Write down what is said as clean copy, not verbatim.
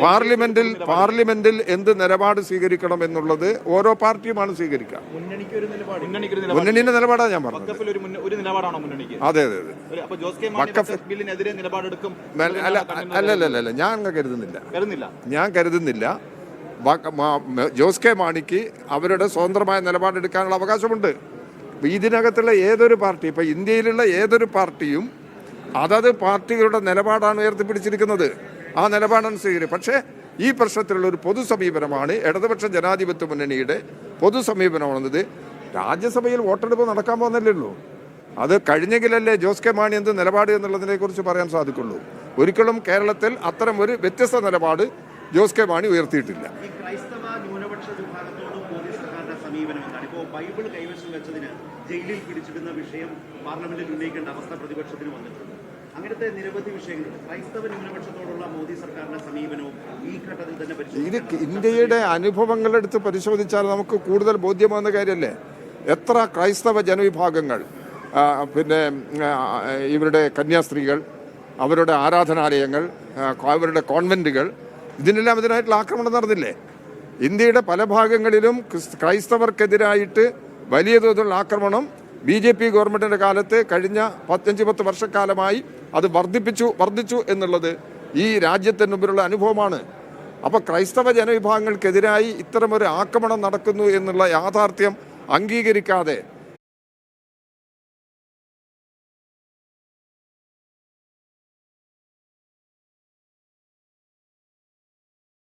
പാർലമെന്റിൽ എന്ത് നിലപാട് സ്വീകരിക്കണം എന്നുള്ളത് ഓരോ പാർട്ടിയുമാണ് സ്വീകരിക്കുക. മുന്നണിയുടെ നിലപാടാണ് ഞാൻ പറഞ്ഞത്. അതെ അതെ അല്ലല്ല ഞാൻ കരുതുന്നില്ല. ജോസ് കെ മാണിക്ക് അവരുടെ സ്വതന്ത്രമായ നിലപാടെടുക്കാനുള്ള അവകാശമുണ്ട്. ഇതിനകത്തുള്ള ഏതൊരു പാർട്ടി, ഇപ്പൊ ഇന്ത്യയിലുള്ള ഏതൊരു പാർട്ടിയും അതത് പാർട്ടികളുടെ നിലപാടാണ് ഉയർത്തിപ്പിടിച്ചിരിക്കുന്നത്. ആ നിലപാടാണ് സ്വീകരിക്കുക. പക്ഷേ ഈ പ്രശ്നത്തിലുള്ള ഒരു പൊതു സമീപനമാണ് ഇടതുപക്ഷ ജനാധിപത്യ മുന്നണിയുടെ പൊതു സമീപനമാണെന്നത്. രാജ്യസഭയിൽ വോട്ടെടുപ്പ് നടക്കാൻ പോകുന്നില്ലല്ലോ. അത് കഴിഞ്ഞെങ്കിലല്ലേ ജോസ് കെ മാണി എന്ത് നിലപാട് എന്നുള്ളതിനെ കുറിച്ച് പറയാൻ സാധിക്കുള്ളൂ. ഒരിക്കലും കേരളത്തിൽ അത്തരം ഒരു വ്യത്യസ്ത നിലപാട് ജോസ് കെ മാണി ഉയർത്തിയിട്ടില്ല. ബൈബിൾ കൈവശം വെച്ചതിന് ജയിലിൽ പിടിച്ചിടുന്ന വിഷയം പാർലമെന്റിൽ ഉന്നയിക്കേണ്ട അവസ്ഥ പ്രതിപക്ഷത്തിന് വന്നിട്ടുണ്ട്. അങ്ങനത്തെ നിരവധി വിഷയങ്ങൾ ക്രൈസ്തവ ന്യൂനപക്ഷത്തോടുള്ള മോദി സർക്കാരിന്റെ സമീപനവും ഈ ഘട്ടത്തിൽ തന്നെ ഇത് ഇന്ത്യയുടെ അനുഭവങ്ങളെടുത്ത് പരിശോധിച്ചാൽ നമുക്ക് കൂടുതൽ ബോധ്യമാകുന്ന കാര്യമല്ലേ. എത്ര ക്രൈസ്തവ ജനവിഭാഗങ്ങൾ, പിന്നെ ഇവരുടെ കന്യാസ്ത്രീകൾ, അവരുടെ ആരാധനാലയങ്ങൾ, അവരുടെ കോൺവെന്റുകൾ, ഇതിനെല്ലാം ഇതിനായിട്ടുള്ള ആക്രമണം നടന്നില്ലേ. ഇന്ത്യയുടെ പല ഭാഗങ്ങളിലും ക്രൈസ്തവർക്കെതിരായിട്ട് വലിയ തോതിലുള്ള ആക്രമണം BJP ഗവൺമെന്റിന്റെ കാലത്ത് കഴിഞ്ഞ 15-10 വർഷക്കാലമായി അത് വർദ്ധിച്ചു എന്നുള്ളത് ഈ രാജ്യത്തിന് മുമ്പിലുള്ള അനുഭവമാണ്. അപ്പോൾ ക്രൈസ്തവ ജനവിഭാഗങ്ങൾക്കെതിരായി ഇത്തരമൊരു ആക്രമണം നടക്കുന്നു എന്നുള്ള യാഥാർത്ഥ്യം അംഗീകരിക്കാതെ